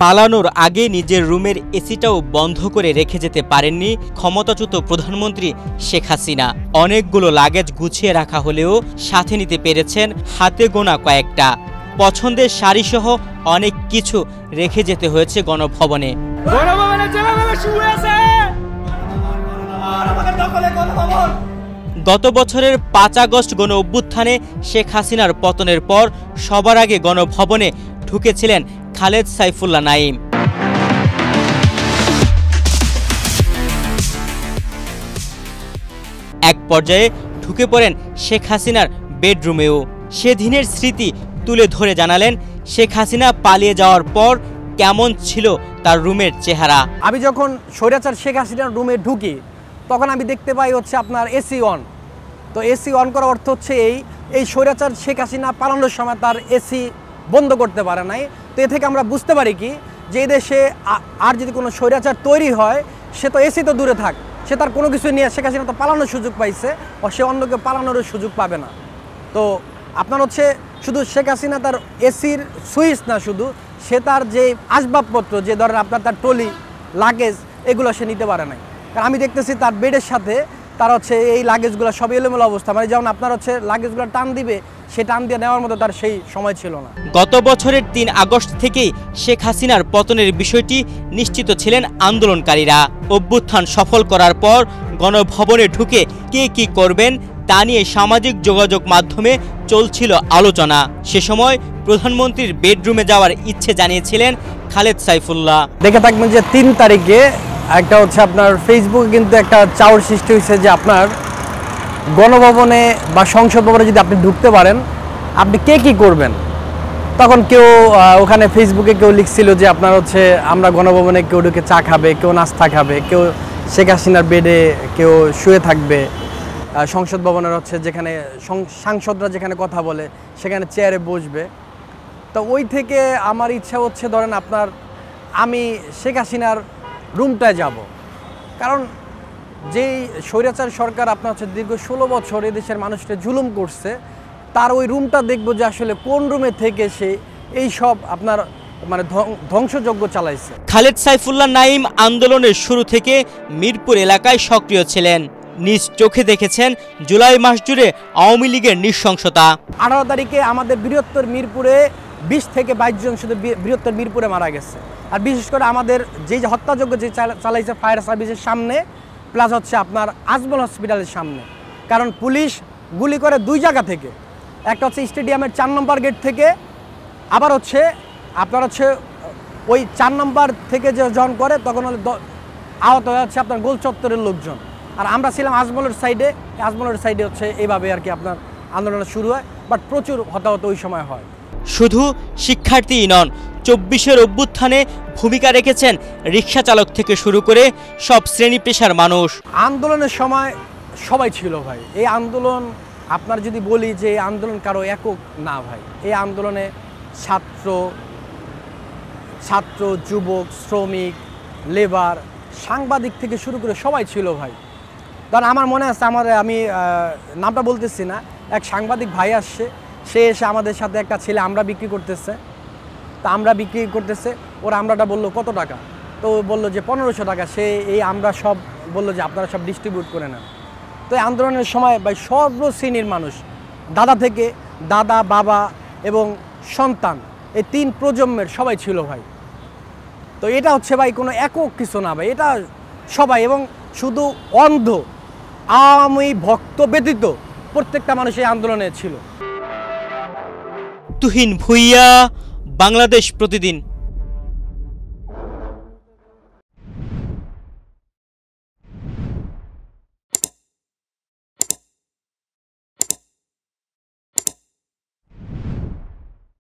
পালানোর আগে নিজের রুমের এসিটাও বন্ধ করে রেখে যেতে পারেননি ক্ষমতাচ্যুত প্রধানমন্ত্রী শেখ হাসিনা। অনেকগুলো লাগেজ গুছিয়ে রাখা হলেও সাথে নিতে পেরেছেন হাতে গোনা কয়েকটা। পছন্দের শাড়িসহ অনেক কিছু রেখে যেতে হয়েছে গণভবনে। গত বছরের ৫ আগস্ট গণ অভ্যুত্থানে শেখ হাসিনার পতনের পর সবার আগে গণভবনে ঢুকেছিলেন খালেদ সাইফুল্লাহ নাঈম। এক পর্যায়ে ঢুকে পড়েন শেখ হাসিনার বেডরুমেও। সেদিনের স্মৃতি তুলে ধরে জানালেন শেখ হাসিনা পালিয়ে যাওয়ার পর কেমন ছিল তার রুমের চেহারা। আমি যখন স্বৈরাচার শেখ হাসিনার রুমে ঢুকি তখন আমি দেখতে পাই হচ্ছে আপনার এসি অন। তো এসি অন করার অর্থ হচ্ছে এই স্বৈরাচার শেখ হাসিনা পালানোর সময় তার এসি বন্ধ করতে পারে নাই। তো এ থেকে আমরা বুঝতে পারি কি যে এই দেশে আর যদি কোনো স্বৈরাচার তৈরি হয় সে তো এসি তো দূরে থাক, সে তার কোনো কিছু নিয়ে শেখ হাসিনা তো পালানোর সুযোগ পাইছে, ও সে অন্যকে পালানোরও সুযোগ পাবে না। তো আপনার হচ্ছে শুধু শেখ হাসিনা তার এসির সুইচ না, শুধু সে তার যে আসবাবপত্র, যে ধরেন আপনার তার ট্রলি লাগেজ, এগুলো সে নিতে পারে নাই। কারণ আমি দেখতেছি তার বেডের সাথে তার হচ্ছে এই লাগেজগুলো সব এলোমেলো অবস্থা, মানে যেমন আপনার হচ্ছে লাগেজগুলো টান দিবে সে টান দিয়ে নেওয়ার মতো তার সেই সময় ছিল না। গত বছরের ৩ আগস্ট থেকেই শেখ হাসিনার পতনের বিষয়টি নিশ্চিত ছিলেন আন্দোলনকারীরা। অভ্যুত্থান সফল করার পর গণভবনে ঢুকে কে কি করবেন তা নিয়ে সামাজিক যোগাযোগ মাধ্যমে চলছিল আলোচনা। সে সময় প্রধানমন্ত্রীর বেডরুমে যাওয়ার ইচ্ছে জানিয়েছিলেন খালেদ সাইফুল্লাহ। দেখে থাকবেন যে ৩ তারিখে একটা হচ্ছে আপনার ফেসবুকে কিন্তু একটা চাওয়ার সৃষ্টি হয়েছে যে আপনার গণভবনে বা সংসদ ভবনে যদি আপনি ঢুকতে পারেন আপনি কে কি করবেন। তখন কেউ ওখানে ফেসবুকে কেউ লিখছিল যে আপনার হচ্ছে আমরা গণভবনে কেউ ঢুকে চা খাবে, কেউ নাস্তা খাবে, কেউ শেখ হাসিনার বেডে কেউ শুয়ে থাকবে, সংসদ ভবনের হচ্ছে যেখানে সাংসদরা যেখানে কথা বলে সেখানে চেয়ারে বসবে। তো ওই থেকে আমার ইচ্ছা হচ্ছে ধরেন আপনার আমি শেখ হাসিনার রুমটায় যাব, কারণ যেই স্বৈরাচার সরকার আপনার হচ্ছে দীর্ঘ ১৬ বছর এদেশের মানুষকে জুলুম করছে, তার ওই রুমটা দেখবো যে আসলে কোন রুমে থেকে সে এই সব আপনার মানে ধ্বংসযজ্ঞ চালাইছে। খালেদ সাইফুল্লাহ নাঈম আন্দোলনের শুরু থেকে মিরপুর এলাকায় সক্রিয় ছিলেন। নিজ চোখে দেখেছেন জুলাই মাস জুড়ে আওয়ামী লীগের নৃশংসতা। ১৮ তারিখে আমাদের বৃহত্তর মিরপুরে ২০ থেকে ২২ জন শুধু বৃহত্তর মিরপুরে মারা গেছে। আর বিশেষ করে আমাদের যে হত্যাযজ্ঞ যে চালাইছে ফায়ার সার্ভিসের সামনে, প্লাস হচ্ছে আপনার আজমল হসপিটালের সামনে। কারণ পুলিশ গুলি করে 2 জায়গা থেকে, একটা হচ্ছে স্টেডিয়ামের ৪ নম্বর গেট থেকে, আবার হচ্ছে আপনার হচ্ছে ওই ৪ নম্বর থেকে যে যখন করে তখন আহত হয়ে হচ্ছে আপনার গোল চত্বরের লোকজন। আর আমরা ছিলাম আজমলের সাইডে হচ্ছে এইভাবে আর কি আপনার আন্দোলন শুরু হয়, বাট প্রচুর হতাহত ওই সময় হয়। শুধু শিক্ষার্থীই নন, ২৪-এর অভ্যুত্থানে ভূমিকা রেখেছেন রিক্সা চালক থেকে শুরু করে সব শ্রেণী পেশার মানুষ। আন্দোলনের সময় সবাই ছিল ভাই। এই আন্দোলন আপনার যদি বলি যে এই আন্দোলন কারো একক না ভাই, এই আন্দোলনে ছাত্র, যুবক, শ্রমিক, লেবার, সাংবাদিক থেকে শুরু করে সবাই ছিল ভাই। কারণ আমার মনে আছে, আমি নামটা বলতেছি না, এক সাংবাদিক ভাই আসছে, সে এসে আমাদের সাথে একটা ছেলে আমরা বিক্রি করতেছে, তা আমরা বিক্রি করতেছে, ওরা আমরাটা বললো কত টাকা, তো বললো যে ১৫০০ টাকা। সে এই আমরা সব বললো যে আপনারা সব ডিস্ট্রিবিউট করে নেন। তো এই আন্দোলনের সময় ভাই সর্বশ্রেণীর মানুষ, দাদা থেকে দাদা, বাবা এবং সন্তান, এই ৩ প্রজন্মের সবাই ছিল ভাই। তো এটা হচ্ছে ভাই কোনো একক কিছু না ভাই, এটা সবাই, এবং শুধু অন্ধ আওয়ামী ভক্ত ব্যতীত প্রত্যেকটা মানুষ এই আন্দোলনে ছিল। তুহিন ভুইয়া, বাংলাদেশ প্রতিদিন।